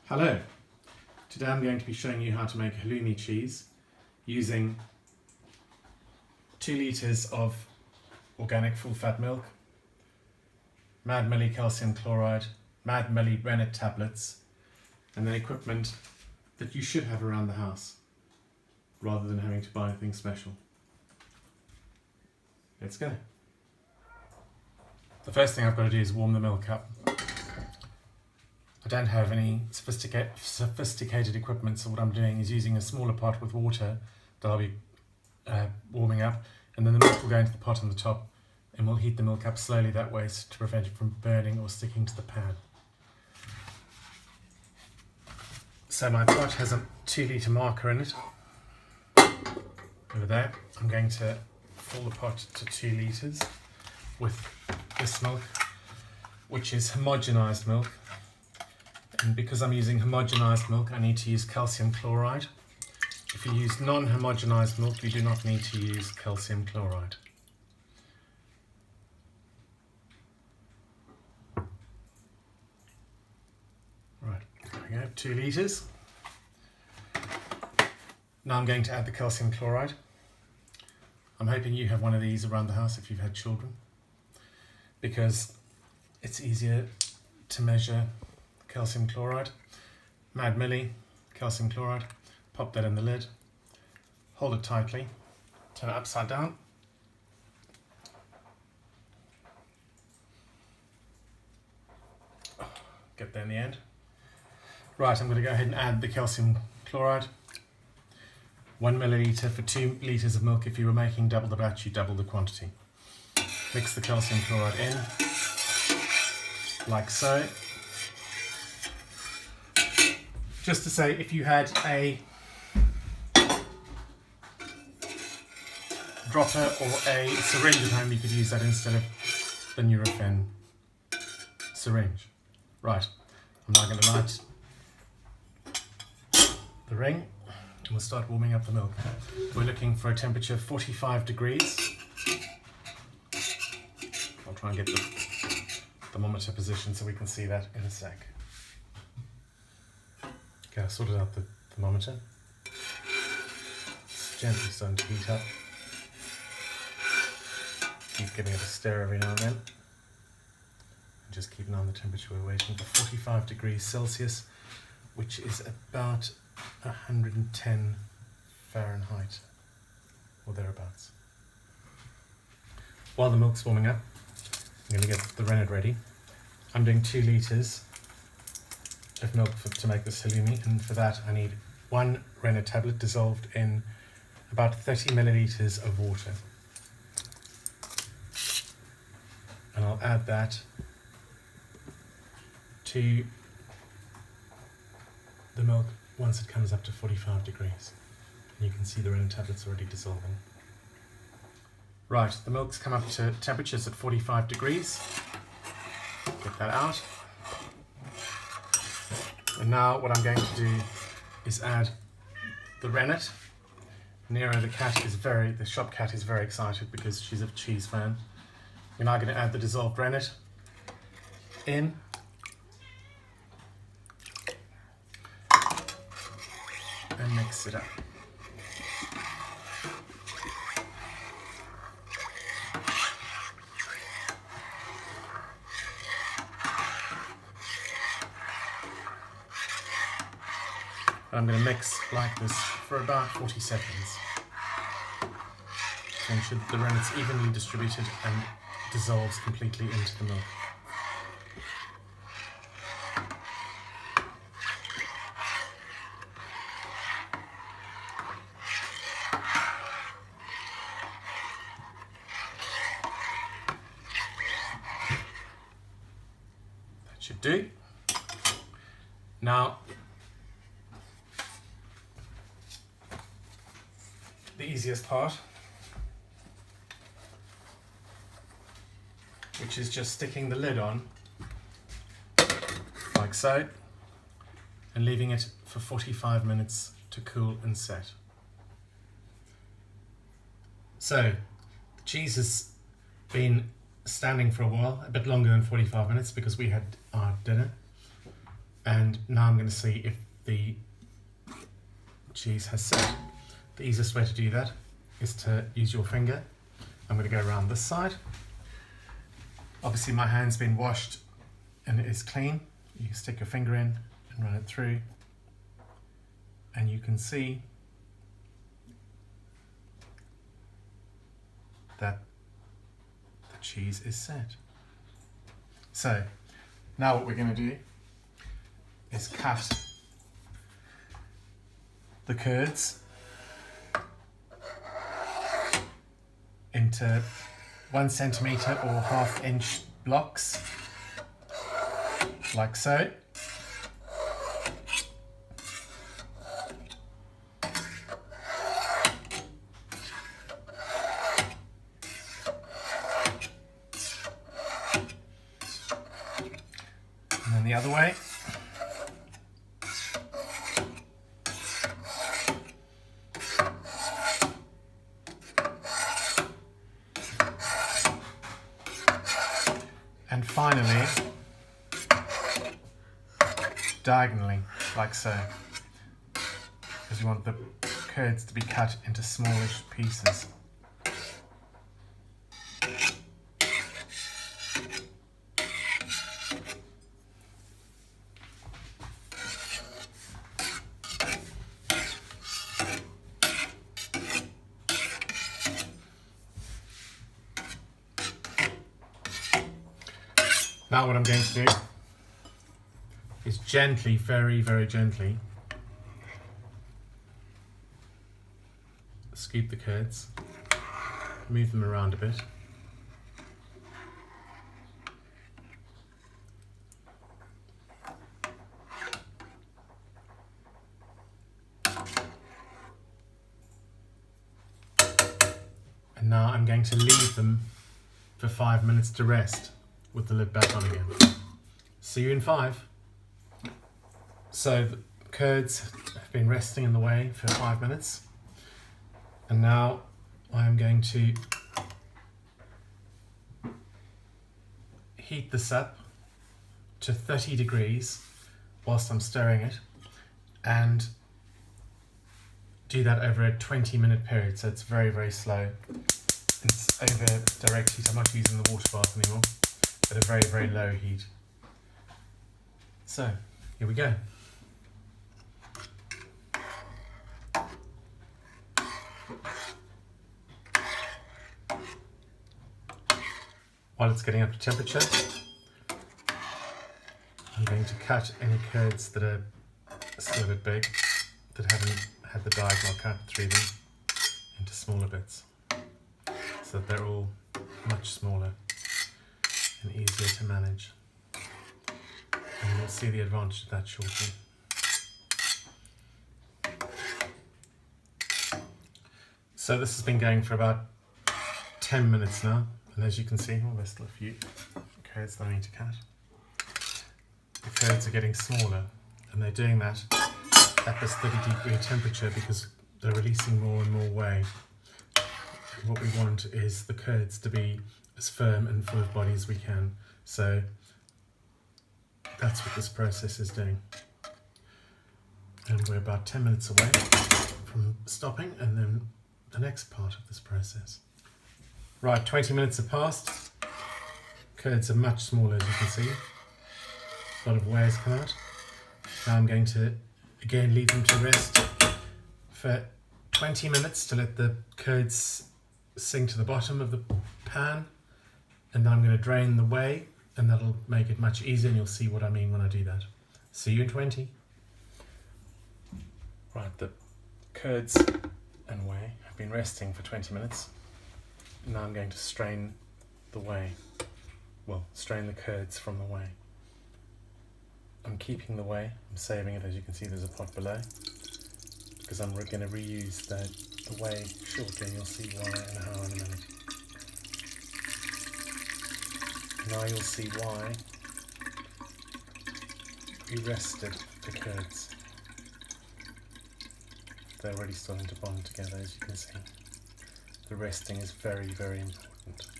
Hello, today I'm going to be showing you how to make halloumi cheese using 2 litres of organic full fat milk, Mad Millie calcium chloride, Mad Millie rennet tablets, and then equipment that you should have around the house rather than having to buy anything special. Let's go. The first thing I've got to do is warm the milk up. I don't have any sophisticated equipment, so what I'm doing is using a smaller pot with water that I'll be warming up, and then the milk will go into the pot on the top and we'll heat the milk up slowly that way to prevent it from burning or sticking to the pan. So my pot has a 2 litre marker in it. Over there, I'm going to fill the pot to 2 litres with this milk, which is homogenized milk. And because I'm using homogenized milk, I need to use calcium chloride. If you use non-homogenized milk, you do not need to use calcium chloride. Right, there we go, 2 litres. Now I'm going to add the calcium chloride. I'm hoping you have one of these around the house if you've had children, because it's easier to measure calcium chloride. Mad Millie calcium chloride. Pop that in the lid, hold it tightly, turn it upside down, get there in the end. Right, I'm going to go ahead and add the calcium chloride. 1 milliliter for 2 litres of milk. If you were making double the batch, you double the quantity. Mix the calcium chloride in, like so. Just to say, if you had a dropper or a syringe at home, you could use that instead of the Nurofen syringe. Right, I'm now going to light the ring and we'll start warming up the milk. We're looking for a temperature of 45 degrees. I'll try and get the thermometer position so we can see that in a sec. Okay, I've sorted out the thermometer. It's gently starting to heat up. Keep giving it a stir every now and then. And just keep an eye on the temperature. We're waiting for 45 degrees Celsius, which is about 110 Fahrenheit, or thereabouts. While the milk's warming up, I'm going to get the rennet ready. I'm doing 2 litres of milk to make this halloumi, and for that I need 1 rennet tablet dissolved in about 30 millilitres of water. And I'll add that to the milk once it comes up to 45 degrees. And you can see the rennet tablets already dissolving. Right, the milk's come up to temperatures at 45 degrees. Get that out. And now what I'm going to do is add the rennet. Nero the shop cat is very excited because she's a cheese fan. We're now going to add the dissolved rennet in. And mix it up. I'm going to mix like this for about 40 seconds to ensure that the rennet's evenly distributed and dissolves completely into the milk. That should do. Now, the easiest part, which is just sticking the lid on, like so, and leaving it for 45 minutes to cool and set. So, the cheese has been standing for a while, a bit longer than 45 minutes because we had our dinner. And now I'm going to see if the cheese has set. The easiest way to do that is to use your finger. I'm going to go around this side. Obviously my hand's been washed and it is clean. You can stick your finger in and run it through, and you can see that the cheese is set. So now what we're going to do is cut the curds into 1 centimetre or 1/2 inch blocks, like so. And then the other way. And finally, diagonally, like so, because you want the curds to be cut into smallish pieces. Now what I'm going to do is gently, very, very gently, scoop the curds, move them around a bit. And now I'm going to leave them for 5 minutes to rest, with the lid back on again. See you in 5. So the curds have been resting in the whey for 5 minutes, and now I am going to heat this up to 30 degrees whilst I'm stirring it, and do that over a 20-minute period, so it's very, very slow. It's over direct heat. I'm not using the water bath anymore, at a very, very low heat. So, here we go. While it's getting up to temperature, I'm going to cut any curds that are still a bit big, that haven't had the diagonal cut through them, into smaller bits, so that they're all much smaller and easier to manage. And you'll see the advantage of that shortly. So this has been going for about 10 minutes now, and as you can see, there's still a few curds that I need to cut. The curds are getting smaller, and they're doing that at this 30-degree temperature because they're releasing more and more whey. And what we want is the curds to be as firm and full of body as we can. So that's what this process is doing. And we're about 10 minutes away from stopping, and then the next part of this process. Right, 20 minutes have passed. Curds are much smaller, as you can see. A lot of whey has come out. Now I'm going to again leave them to rest for 20 minutes to let the curds sink to the bottom of the pan, and then I'm going to drain the whey, and that'll make it much easier, and you'll see what I mean when I do that. See you in 20. Right, the curds and whey have been resting for 20 minutes. Now I'm going to strain the whey. Well, strain the curds from the whey. I'm keeping the whey, I'm saving it. As you can see, there's a pot below, because I'm going to reuse the whey shortly, and you'll see why and how in a minute. Now you'll see why we rested the curds. They're already starting to bond together, as you can see. The resting is very, very important,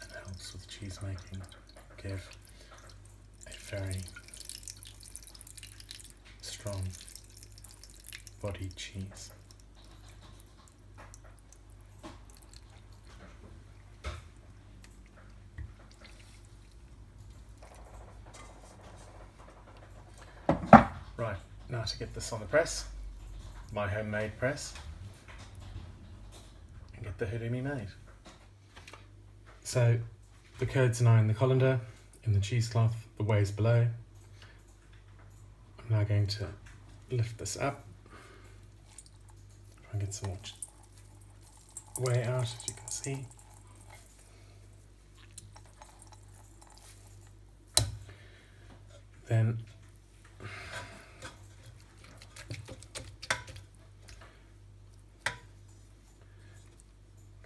and helps with cheese making. Give a very strong bodied cheese. Right, now to get this on the press, my homemade press, and get the halloumi made. So the curds are now in the colander, in the cheesecloth, the whey is below. I'm now going to lift this up, try and get some more whey out, as you can see. Then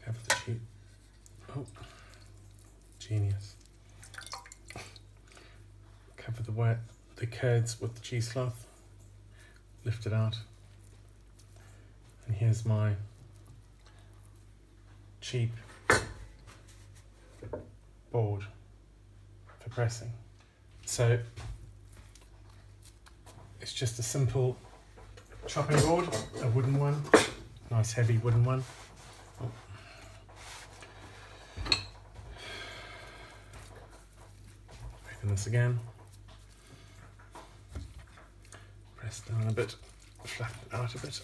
cover the cheese. Oh, genius. Cover the curds with the cheesecloth, lift it out, and here's my cheap board for pressing. So it's just a simple chopping board, a wooden one, nice heavy wooden one. Oh. Open this again, press down a bit, flatten it out a bit,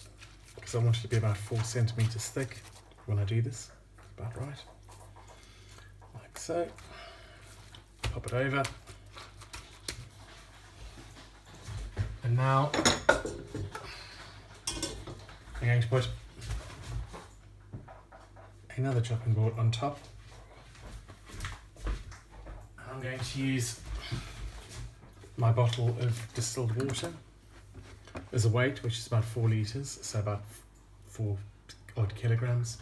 because I want it to be about 4 centimeters thick when I do this, about right, like so. Pop it over. And now I'm going to put another chopping board on top. I'm going to use my bottle of distilled water as a weight, which is about 4 litres, so about 4 odd kilograms.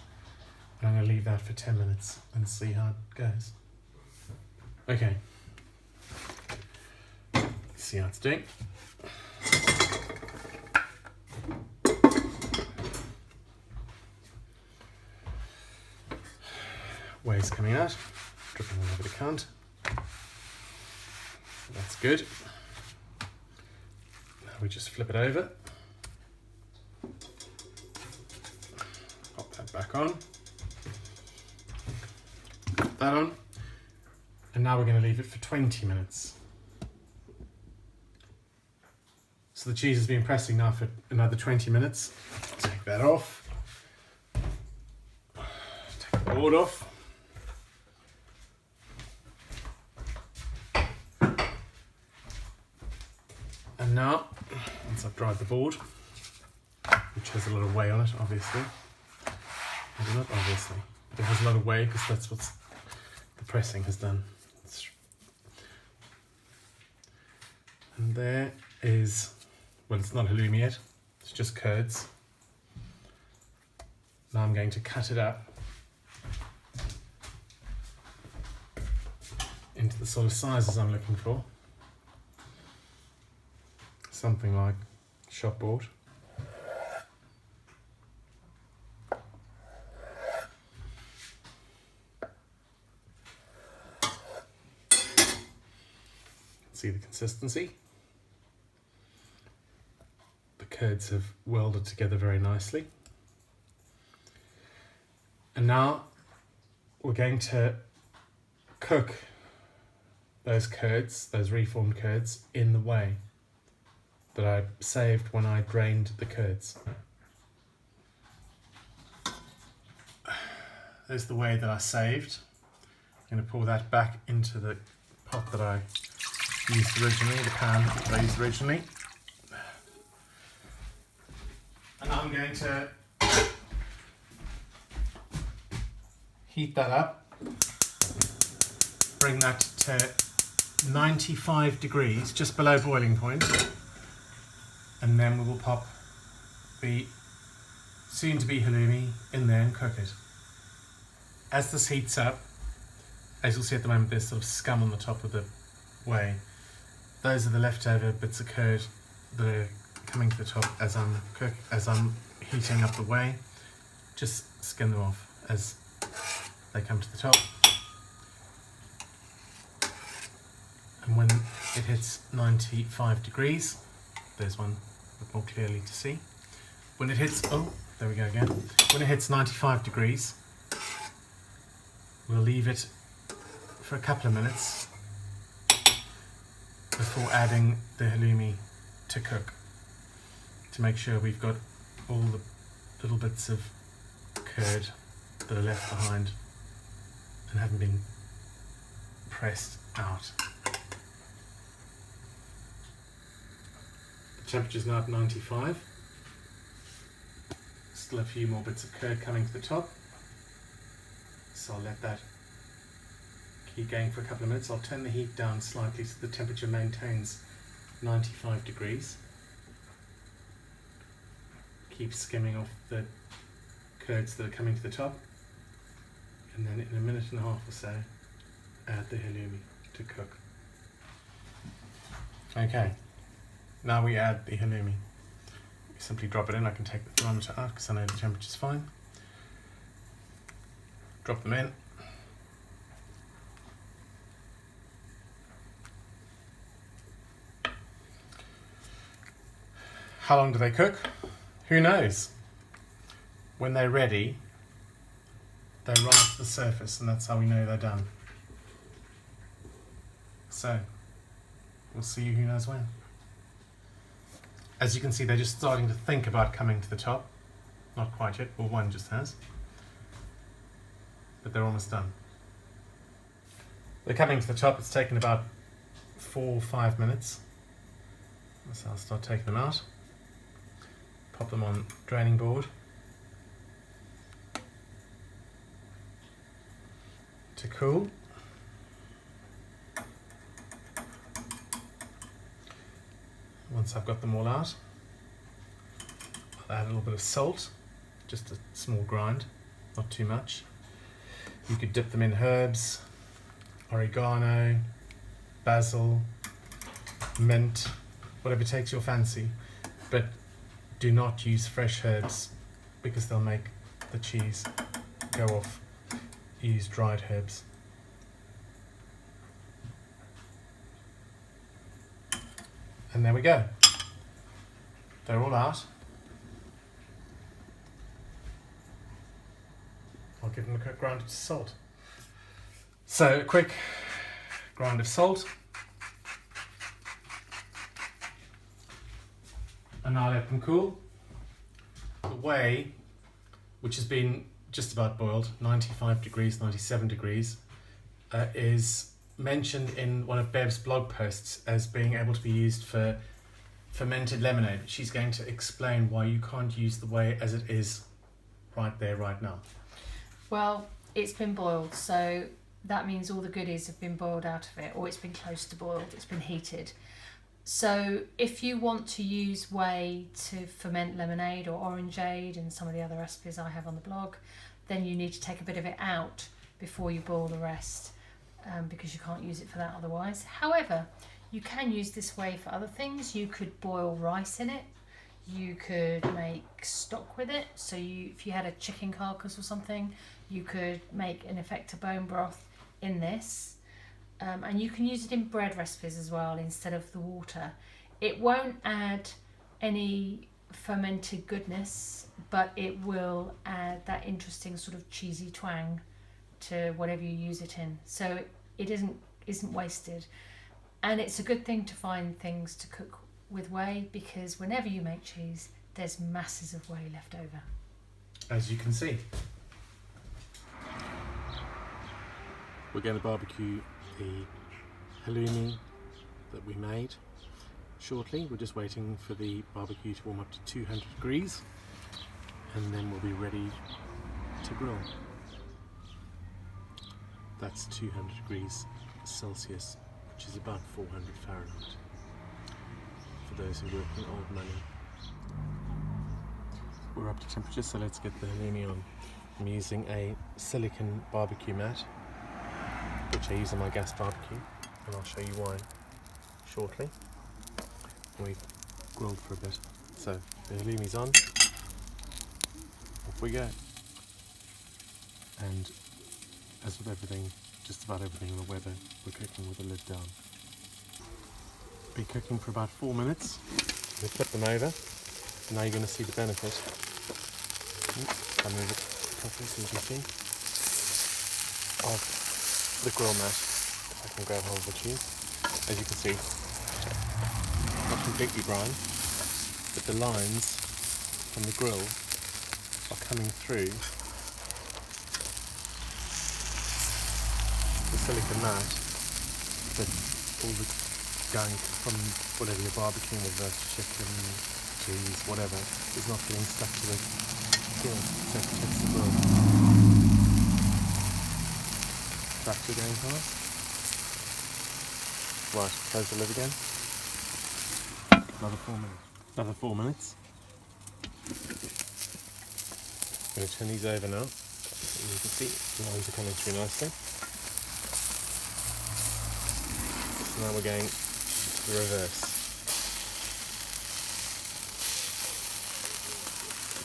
And I'm going to leave that for 10 minutes and see how it goes. Okay, see how it's doing. Whey's coming out, dripping all over the count. That's good. Now we just flip it over. Pop that back on. Put that on. And now we're going to leave it for 20 minutes. So the cheese has been pressing now for another 20 minutes. Take that off. Take the board off. And now, once I've dried the board, which has a lot of whey on it, obviously. Maybe not obviously, but it has a lot of whey because that's what the pressing has done. And there is, well, it's not halloumi yet, it's just curds. Now I'm going to cut it up into the sort of sizes I'm looking for. Something like shop board. See the consistency? The curds have welded together very nicely. And now we're going to cook those curds, those reformed curds, in the whey that I saved when I drained the curds. There's the whey that I saved. I'm going to pour that back into the pot that I used originally, the pan that I used originally. And I'm going to heat that up, bring that to 95 degrees, just below boiling point. And then we will pop the soon-to-be halloumi in there and cook it. As this heats up, as you'll see at the moment, there's sort of scum on the top of the whey. Those are the leftover bits of curd that are coming to the top as I'm heating up the whey. Just skim them off as they come to the top. And when it hits 95 degrees, there's one a bit more clearly to see. When it hits, oh, there we go again. When it hits 95 degrees, we'll leave it for a couple of minutes before adding the halloumi to cook, to make sure we've got all the little bits of curd that are left behind and haven't been pressed out. The temperature's now at 95. Still a few more bits of curd coming to the top, so I'll let that keep going for a couple of minutes. I'll turn the heat down slightly so the temperature maintains 95 degrees. Keep skimming off the curds that are coming to the top, and then in a minute and a half or so add the halloumi to cook. Okay, now we add the halloumi. You simply drop it in. I can take the thermometer out because I know the temperature's fine. Drop them in. How long do they cook? Who knows? When they're ready, they rise to the surface, and that's how we know they're done. So, we'll see you who knows when. As you can see, they're just starting to think about coming to the top. Not quite yet, well, one just has. But they're almost done. They're coming to the top. It's taken about 4 or 5 minutes. So I'll start taking them out. Pop them on draining board. To cool. Once I've got them all out, I'll add a little bit of salt, just a small grind, not too much. You could dip them in herbs, oregano, basil, mint, whatever takes your fancy, but do not use fresh herbs because they'll make the cheese go off. Use dried herbs. And there we go. They're all out. I'll give them a quick grind of salt. So a quick grind of salt. And now let them cool. The whey, which has been just about boiled, 95 degrees, 97 degrees, is mentioned in one of Bev's blog posts as being able to be used for fermented lemonade. She's going to explain why you can't use the whey as it is right there, right now. Well, it's been boiled, so that means all the goodies have been boiled out of it, or it's been close to boiled, it's been heated. So if you want to use whey to ferment lemonade or orangeade and some of the other recipes I have on the blog, then you need to take a bit of it out before you boil the rest. Because you can't use it for that otherwise. However, you can use this whey for other things. You could boil rice in it. You could make stock with it. So if you had a chicken carcass or something, you could make, in effect, a bone broth in this. And you can use it in bread recipes as well instead of the water. It won't add any fermented goodness, but it will add that interesting sort of cheesy twang to whatever you use it in, so it isn't wasted. And it's a good thing to find things to cook with whey, because whenever you make cheese there's masses of whey left over, as you can see. We're going to barbecue the halloumi that we made shortly. We're just waiting for the barbecue to warm up to 200 degrees and then we'll be ready to grill. That's 200 degrees Celsius, which is about 400 Fahrenheit, for those who work in old money. We're up to temperature, so let's get the halloumi on. I'm using a silicone barbecue mat, which I use on my gas barbecue, and I'll show you why shortly. We've grilled for a bit. So the halloumi's on, off we go. And as with everything, just about everything in the weather, we're cooking with the lid down. be cooking for about 4 minutes. We flip them over. Now you're going to see the benefit. I'll move it properly so you can see. Of the grill mat. If I can grab hold of the cheese. As you can see, not completely brown, but the lines from the grill are coming through the silicone mat, but all the gunk from whatever you're barbecuing with, chicken, cheese, whatever, is not getting stuck to the grill, so it protects the grill. Tractor going past. Right, close the lid again. Another 4 minutes. Another 4 minutes. I'm going to turn these over now. And you can see the lines are coming through nicely. So now we're going to the reverse.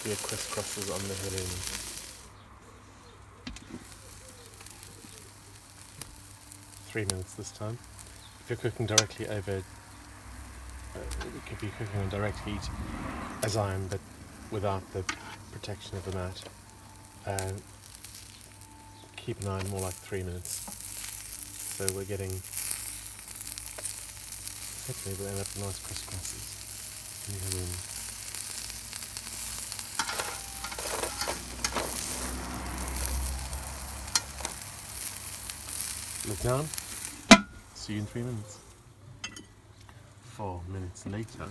The crisscrosses on the halloumi. Three minutes this time. If you're cooking directly over, it could be cooking on direct heat, as I am, but without the protection of the mat. Keep an eye on more like 3 minutes. So we're getting, hopefully we'll end up with nice crisscrosses in the halloumi. Look down. See you in 3 minutes. 4 minutes later.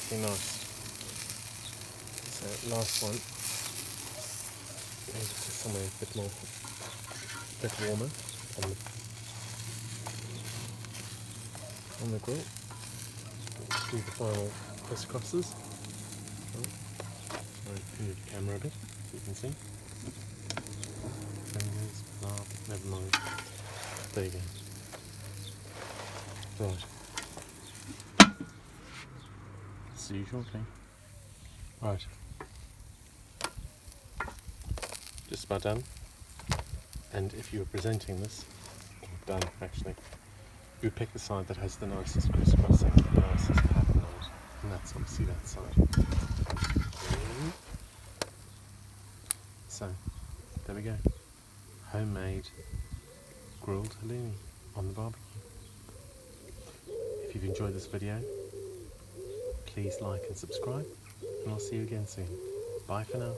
Pretty nice. So last one. Maybe just somewhere a bit more, bit warmer on the grill. Do the final crisscrosses. Move the camera a bit so you can see. Fingers, never mind. There you go. Right. See you shortly. Right. Just about done. And if you were presenting this, done actually, you would pick the side that has the nicest crisscrossing, the nicest pattern on it. And that's obviously that side. So, there we go. Homemade grilled halloumi on the barbecue. If you've enjoyed this video, please like and subscribe, and I'll see you again soon. Bye for now.